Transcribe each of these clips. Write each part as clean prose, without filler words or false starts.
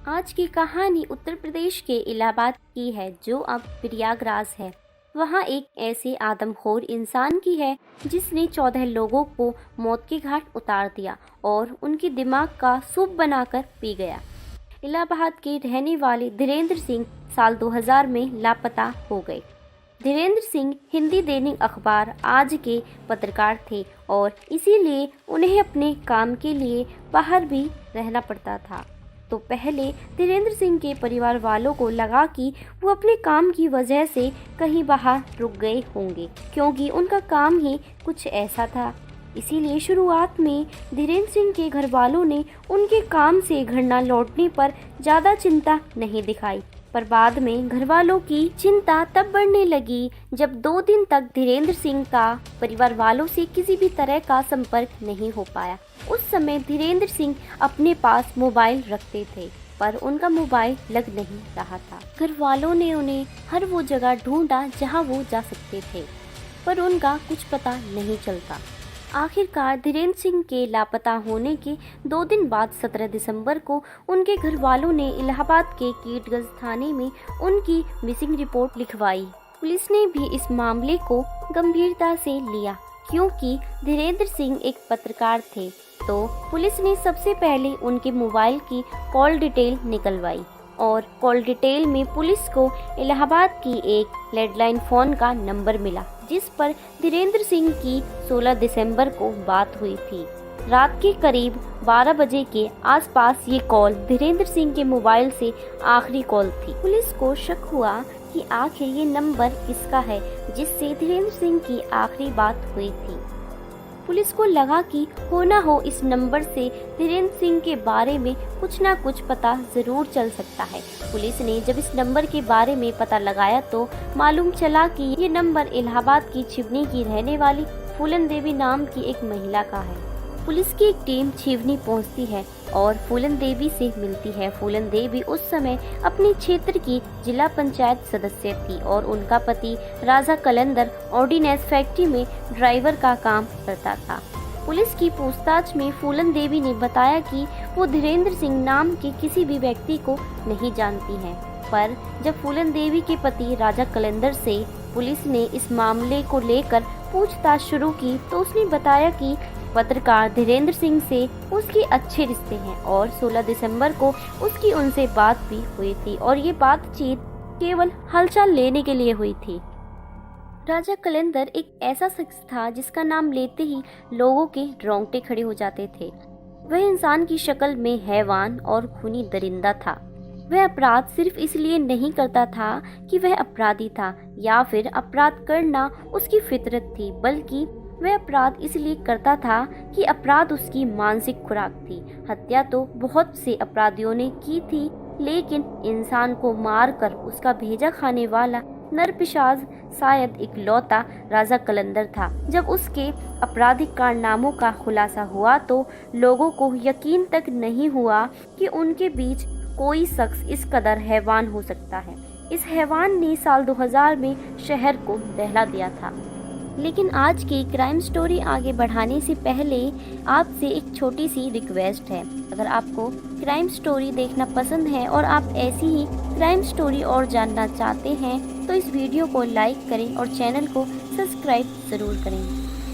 आज की कहानी उत्तर प्रदेश के इलाहाबाद की है, जो अब प्रयागराज है। वहाँ एक ऐसे आदमखोर इंसान की है जिसने 14 लोगों को मौत के घाट उतार दिया और उनके दिमाग का सूप बनाकर पी गया। इलाहाबाद के रहने वाले धीरेन्द्र सिंह साल 2000 में लापता हो गए। धीरेन्द्र सिंह हिंदी दैनिक अखबार आज के पत्रकार थे और इसीलिए उन्हें अपने काम के लिए बाहर भी रहना पड़ता था। तो पहले धीरेन्द्र सिंह के परिवार वालों को लगा कि वो अपने काम की वजह से कहीं बाहर रुक गए होंगे, क्योंकि उनका काम ही कुछ ऐसा था। इसीलिए शुरुआत में धीरेन्द्र सिंह के घर वालों ने उनके काम से घर न लौटने पर ज़्यादा चिंता नहीं दिखाई, पर बाद में घर वालों की चिंता तब बढ़ने लगी जब 2 दिन तक धीरेन्द्र सिंह का परिवार वालों से किसी भी तरह का संपर्क नहीं हो पाया। उस समय धीरेन्द्र सिंह अपने पास मोबाइल रखते थे, पर उनका मोबाइल लग नहीं रहा था। घर वालों ने उन्हें हर वो जगह ढूंढा जहां वो जा सकते थे, पर उनका कुछ पता नहीं चलता। आखिरकार धीरेन्द्र सिंह के लापता होने के 2 दिन बाद 17 दिसंबर को उनके घर वालों ने इलाहाबाद के कीटगंज थाने में उनकी मिसिंग रिपोर्ट लिखवाई। पुलिस ने भी इस मामले को गंभीरता से लिया, क्योंकि धीरेन्द्र सिंह एक पत्रकार थे। तो पुलिस ने सबसे पहले उनके मोबाइल की कॉल डिटेल निकलवाई और कॉल डिटेल में पुलिस को इलाहाबाद की एक लैंडलाइन फ़ोन का नंबर मिला, जिस पर धीरेन्द्र सिंह की 16 दिसंबर को बात हुई थी। रात के करीब 12 बजे के आसपास ये कॉल धीरेन्द्र सिंह के मोबाइल से आखिरी कॉल थी। पुलिस को शक हुआ कि आखिर ये नंबर किसका है जिससे धीरेन्द्र सिंह की आखिरी बात हुई थी। पुलिस को लगा कि हो ना हो इस नंबर से धीरेन्द्र सिंह के बारे में कुछ ना कुछ पता जरूर चल सकता है। पुलिस ने जब इस नंबर के बारे में पता लगाया तो मालूम चला कि ये नंबर इलाहाबाद की छिवनी की रहने वाली फूलन देवी नाम की एक महिला का है। पुलिस की एक टीम छिवनी पहुंचती है और फूलन देवी से मिलती है। फूलन देवी उस समय अपने क्षेत्र की जिला पंचायत सदस्य थी और उनका पति राजा कलंदर ऑर्डिनेंस फैक्ट्री में ड्राइवर का काम करता था। पुलिस की पूछताछ में फूलन देवी ने बताया कि वो धीरेन्द्र सिंह नाम के किसी भी व्यक्ति को नहीं जानती हैं। पर जब फूलन देवी के पति राजा कलंदर से पुलिस ने इस मामले को लेकर पूछताछ शुरू की तो उसने बताया कि पत्रकार धीरेन्द्र सिंह से उसके अच्छे रिश्ते हैं और 16 दिसंबर को उसकी उनसे बात भी हुई थी और ये बातचीत केवल हालचाल लेने के लिए हुई थी। राजा कलंदर एक ऐसा शख्स था जिसका नाम लेते ही लोगों के रोंगटे खड़े हो जाते थे। वह इंसान की शक्ल में हैवान और खूनी दरिंदा था। वह अपराध सिर्फ इसलिए नहीं करता था कि वह अपराधी था या फिर अपराध करना उसकी फितरत थी, बल्कि वह अपराध इसलिए करता था कि अपराध उसकी मानसिक खुराक थी। हत्या तो बहुत से अपराधियों ने की थी, लेकिन इंसान को मारकर उसका भेजा खाने वाला नरपिशाच शायद इकलौता राजा कलंदर था। जब उसके आपराधिक कारनामों का खुलासा हुआ तो लोगों को यकीन तक नहीं हुआ कि उनके बीच कोई शख्स इस कदर हैवान हो सकता है। इस हैवान ने साल 2000 में शहर को दहला दिया था। लेकिन आज की क्राइम स्टोरी आगे बढ़ाने से पहले आपसे एक छोटी सी रिक्वेस्ट है। अगर आपको क्राइम स्टोरी देखना पसंद है और आप ऐसी ही क्राइम स्टोरी और जानना चाहते हैं तो इस वीडियो को लाइक करें और चैनल को सब्सक्राइब जरूर करें।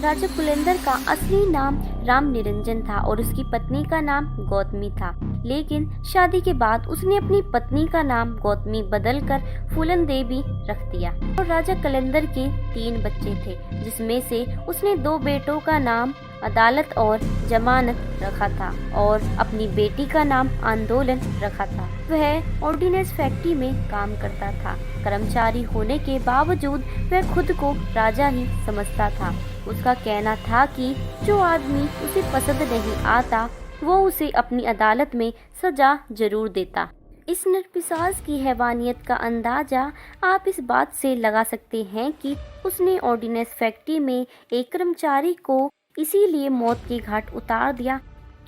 राजा कुलेंदर का असली नाम राम निरंजन था और उसकी पत्नी का नाम गौतमी था, लेकिन शादी के बाद उसने अपनी पत्नी का नाम गौतमी बदलकर फूलन देवी रख दिया। और राजा कलंदर के 3 बच्चे थे, जिसमें से उसने 2 बेटों का नाम अदालत और जमानत रखा था और अपनी बेटी का नाम आंदोलन रखा था। वह ऑर्डिनेंस फैक्ट्री में काम करता था। कर्मचारी होने के बावजूद वह खुद को राजा ही समझता था। उसका कहना था कि जो आदमी उसे पसंद नहीं आता वो उसे अपनी अदालत में सजा जरूर देता। इस नरपिशाच की हैवानियत का अंदाजा आप इस बात से लगा सकते हैं कि उसने ऑर्डिनेंस फैक्ट्री में एक कर्मचारी को इसीलिए मौत के घाट उतार दिया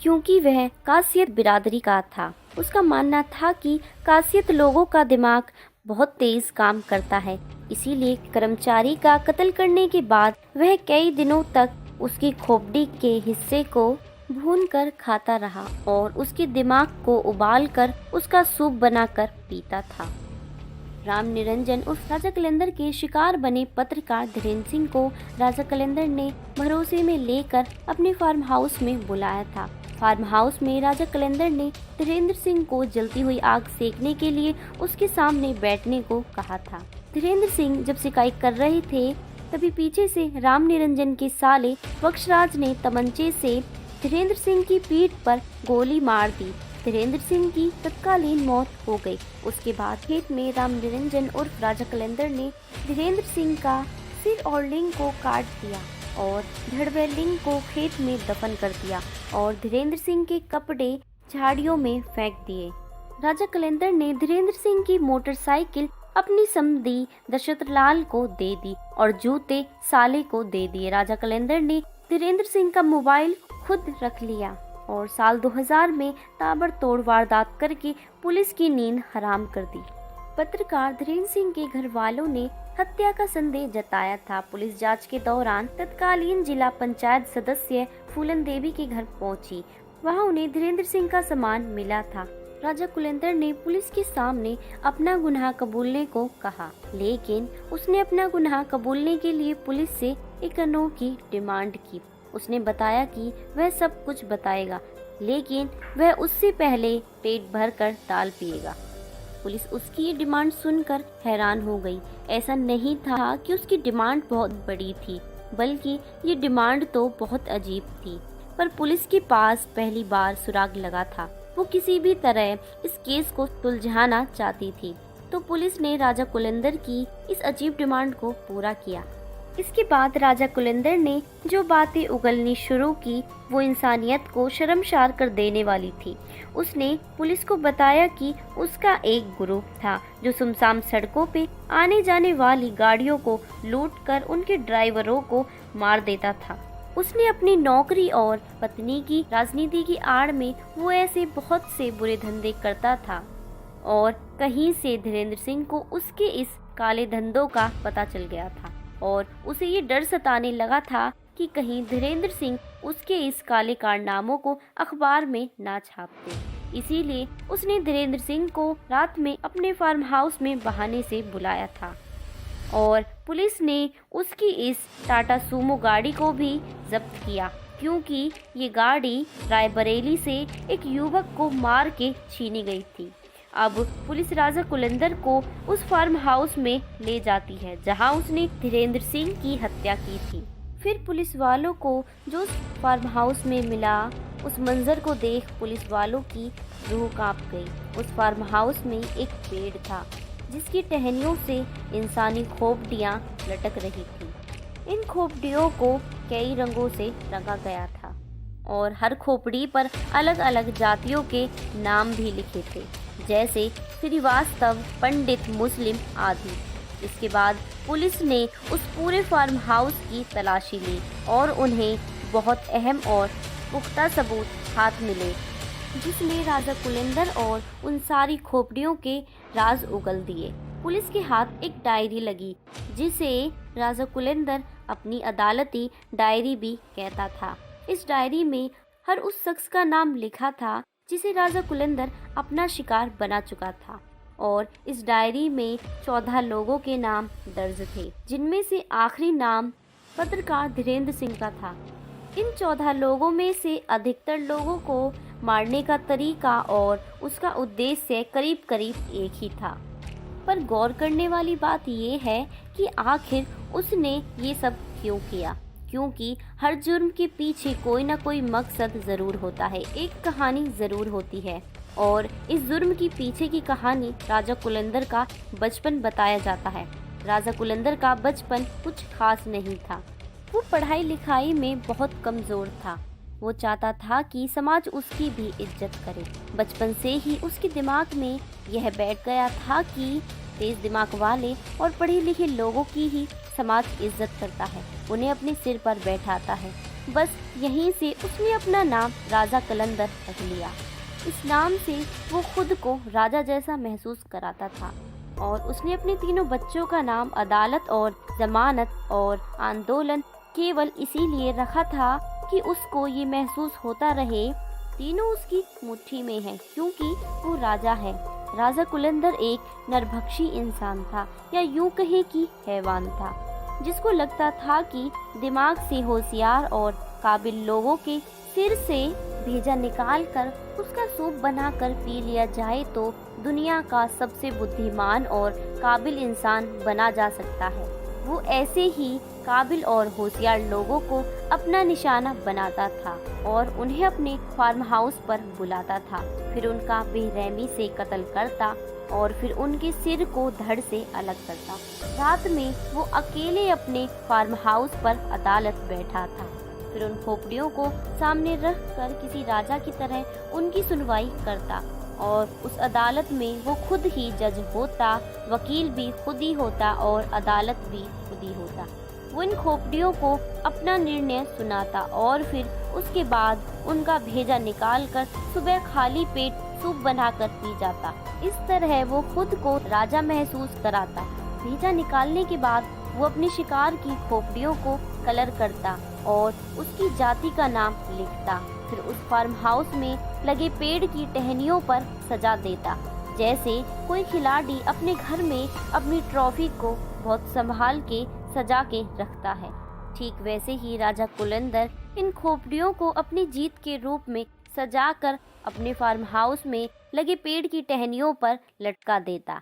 क्योंकि वह कासियत बिरादरी का था। उसका मानना था कि कासियत लोगों का दिमाग बहुत तेज काम करता है, इसीलिए कर्मचारी का कत्ल करने के बाद वह कई दिनों तक उसकी खोपड़ी के हिस्से को भूनकर खाता रहा और उसके दिमाग को उबालकर उसका सूप बनाकर पीता था। राम निरंजन उस राजा कलंदर के शिकार बने पत्रकार धीरेन्द्र सिंह को राजा कलंदर ने भरोसे में लेकर अपने फार्म हाउस में बुलाया था। फार्म हाउस में राजा कलंदर ने धीरेन्द्र सिंह को जलती हुई आग सेकने के लिए उसके सामने बैठने को कहा था। धीरेन्द्र सिंह जब शिकायत कर रहे थे तभी पीछे से राम निरंजन के साले बख्शराज ने तमंचे से धीरेन्द्र सिंह की पीठ पर गोली मार दी। धीरेन्द्र सिंह की तत्कालीन मौत हो गई। उसके बाद खेत में राम निरंजन और राजा कलंदर ने धीरेन्द्र सिंह का सिर और लिंग को काट दिया और धड़ व लिंग को खेत में दफन कर दिया और धीरेन्द्र सिंह के कपड़े झाड़ियों में फेंक दिए। राजा कलंदर ने धीरेन्द्र सिंह की मोटरसाइकिल अपनी समधी दशरथ लाल को दे दी और जूते साले को दे दिए। राजा कलंदर ने धीरेन्द्र सिंह का मोबाइल खुद रख लिया और साल 2000 में ताबड़तोड़ वारदात करके पुलिस की नींद हराम कर दी। पत्रकार धीरेन्द्र सिंह के घर वालों ने हत्या का संदेह जताया था। पुलिस जांच के दौरान तत्कालीन जिला पंचायत सदस्य फूलन देवी के घर पहुंची। वहां उन्हें धीरेन्द्र सिंह का सामान मिला था। राजा कलंदर ने पुलिस के सामने अपना गुनाह कबूलने को कहा, लेकिन उसने अपना गुनाह कबूलने के लिए पुलिस से एक अनोखी डिमांड की। उसने बताया कि वह सब कुछ बताएगा, लेकिन वह उससे पहले पेट भरकर दाल पिएगा। पुलिस उसकी ये डिमांड सुनकर हैरान हो गई। ऐसा नहीं था कि उसकी डिमांड बहुत बड़ी थी, बल्कि ये डिमांड तो बहुत अजीब थी। पर पुलिस के पास पहली बार सुराग लगा था। वो किसी भी तरह इस केस को सुलझाना चाहती थी, तो पुलिस ने राजा कलंदर की इस अजीब डिमांड को पूरा किया। इसके बाद राजा कलंदर ने जो बातें उगलनी शुरू की वो इंसानियत को शर्मसार कर देने वाली थी। उसने पुलिस को बताया कि उसका एक ग्रुप था जो सुनसान सड़कों पे आने जाने वाली गाड़ियों को लूटकर उनके ड्राइवरों को मार देता था। उसने अपनी नौकरी और पत्नी की राजनीति की आड़ में वो ऐसे बहुत से बुरे धंधे करता था और कहीं से धीरेन्द्र सिंह को उसके इस काले धंधों का पता चल गया था और उसे ये डर सताने लगा था कि कहीं धीरेन्द्र सिंह उसके इस काले कारनामों को अखबार में ना छाप दे। इसीलिए उसने धीरेन्द्र सिंह को रात में अपने फार्म हाउस में बहाने से बुलाया था और पुलिस ने उसकी इस टाटा सूमो गाड़ी को भी जब्त किया, क्योंकि ये गाड़ी रायबरेली से एक युवक को मार के छीनी गई थी। अब पुलिस राजा कलंदर को उस फार्म हाउस में ले जाती है जहां उसने धीरेन्द्र सिंह की हत्या की थी। फिर पुलिस वालों को जो उस फार्म हाउस में मिला, उस मंजर को देख पुलिस वालों की रूह कांप गई। उस फार्म हाउस में एक पेड़ था जिसकी टहनियों से इंसानी खोपड़ियाँ लटक रही थी। इन खोपड़ियों को कई रंगों से रंगा गया था और हर खोपड़ी पर अलग अलग जातियों के नाम भी लिखे थे, जैसे श्रीवास्तव, पंडित, मुस्लिम आदि। इसके बाद पुलिस ने उस पूरे फार्म हाउस की तलाशी ली और उन्हें बहुत अहम और पुख्ता सबूत हाथ मिले, जिसने राजा कलंदर और उन सारी खोपड़ियों के राज उगल दिए। पुलिस के हाथ एक डायरी लगी जिसे राजा कलंदर अपनी अदालती डायरी भी कहता था। इस डायरी में हर उस शख्स का नाम लिखा था जिसे राजा कलंदर अपना शिकार बना चुका था और इस डायरी में 14 लोगों के नाम दर्ज थे, जिनमें से आखिरी नाम पत्रकार धीरेन्द्र सिंह का था। इन 14 लोगों में से अधिकतर लोगों को मारने का तरीका और उसका उद्देश्य करीब करीब एक ही था। पर गौर करने वाली बात ये है कि आखिर उसने ये सब क्यों किया, क्योंकि हर जुर्म के पीछे कोई ना कोई मकसद ज़रूर होता है, एक कहानी ज़रूर होती है। और इस जुर्म की पीछे की कहानी राजा कलंदर का बचपन बताया जाता है। राजा कलंदर का बचपन कुछ खास नहीं था। वो पढ़ाई लिखाई में बहुत कमज़ोर था। वो चाहता था कि समाज उसकी भी इज्जत करे। बचपन से ही उसके दिमाग में यह बैठ गया था कि तेज दिमाग वाले और पढ़े लिखे लोगों की ही समाज इज्जत करता है, उन्हें अपने सिर पर बैठाता है। बस यहीं से उसने अपना नाम राजा कलंदर रख लिया। इस नाम से वो खुद को राजा जैसा महसूस कराता था और उसने अपने तीनों बच्चों का नाम अदालत और जमानत और आंदोलन केवल इसीलिए रखा था ताकि उसको ये महसूस होता रहे तीनों उसकी मुट्ठी में है, क्योंकि वो राजा है। राजा कुलंदर एक नरभक्षी इंसान था, या यूं कहे कि हैवान था, जिसको लगता था कि दिमाग से होशियार और काबिल लोगों के सिर से भेजा निकाल कर उसका सूप बनाकर पी लिया जाए तो दुनिया का सबसे बुद्धिमान और काबिल इंसान बना जा सकता है। वो ऐसे ही काबिल और होशियार लोगों को अपना निशाना बनाता था और उन्हें अपने फार्म हाउस पर बुलाता था, फिर उनका बेरहमी से कत्ल करता और फिर उनके सिर को धड़ से अलग करता। रात में वो अकेले अपने फार्म हाउस पर अदालत बैठा था, फिर उन खोपड़ियों को सामने रख कर किसी राजा की तरह उनकी सुनवाई करता और उस अदालत में वो खुद ही जज होता, वकील भी खुद ही होता और अदालत भी खुद ही होता। वो इन खोपड़ियों को अपना निर्णय सुनाता और फिर उसके बाद उनका भेजा निकाल कर सुबह खाली पेट सूप बनाकर पी जाता। इस तरह वो खुद को राजा महसूस कराता। भेजा निकालने के बाद वो अपने शिकार की खोपड़ियों को कलर करता और उसकी जाति का नाम लिखता, फिर उस फार्म हाउस में लगे पेड़ की टहनियों पर सजा देता, जैसे कोई खिलाड़ी अपने घर में अपनी ट्रॉफी को बहुत संभाल के सजा के रखता है। ठीक वैसे ही राजा कुलंदर इन खोपड़ियों को अपनी जीत के रूप में सजाकर अपने फार्म हाउस में लगे पेड़ की टहनियों पर लटका देता।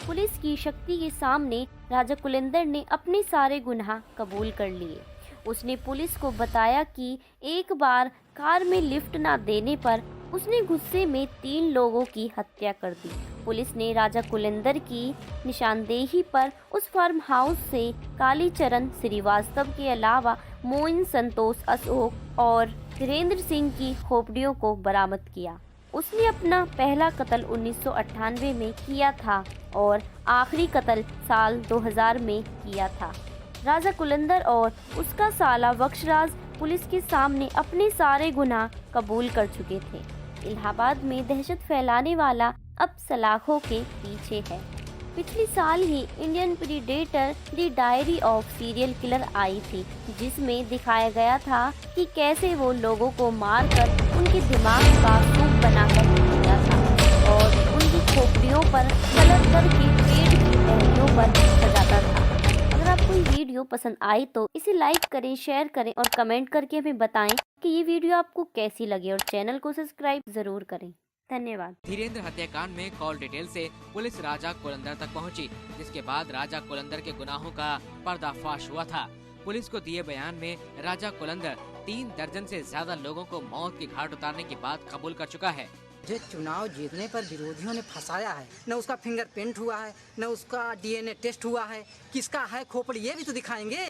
पुलिस की शक्ति के सामने राजा कुलंदर ने अपने सारे गुनाह कबूल कर लिए। उसने पुलिस को बताया कि एक बार कार में लिफ्ट ना देने पर उसने गुस्से में 3 लोगों की हत्या कर दी। पुलिस ने राजा कुलंदर की निशानदेही पर उस फार्म हाउस से कालीचरण श्रीवास्तव के अलावा मोइन संतोष अशोक और धीरेन्द्र सिंह की खोपड़ियों को बरामद किया। उसने अपना पहला कत्ल 1998 में किया था और आखिरी कत्ल साल 2000 में किया था। राजा कुलंदर और उसका साला बख्शराज पुलिस के सामने अपने सारे गुनाह कबूल कर चुके थे। इलाहाबाद में दहशत फैलाने वाला अब सलाखों के पीछे है। पिछले साल ही Indian predator the diary of serial killer आई थी, जिसमें दिखाया गया था कि कैसे वो लोगों को मारकर उनके दिमाग का सूप बनाकर पीता था और उनकी खोपड़ियों पर कलर करके पेड़ की टहनियों पर सजाता था। अगर आपको ये वीडियो पसंद आई तो इसे लाइक करें, शेयर करें और कमेंट करके हमें बताएं कि ये वीडियो आपको कैसी लगी और चैनल को सब्सक्राइब जरूर करें। धन्यवाद। धीरेन्द्र हत्याकांड में कॉल डिटेल से पुलिस राजा कुलंदर तक पहुंची, जिसके बाद राजा कुलंदर के गुनाहों का पर्दाफाश हुआ था। पुलिस को दिए बयान में राजा कुलंदर 3 दर्जन से ज्यादा लोगों को मौत के घाट उतारने की बात कबूल कर चुका है। जो चुनाव जीतने पर विरोधियों ने फंसाया है, न उसका फिंगरप्रिंट हुआ है, न उसका DNA टेस्ट हुआ है, किसका है खोपड़ी ये भी तो दिखाएंगे।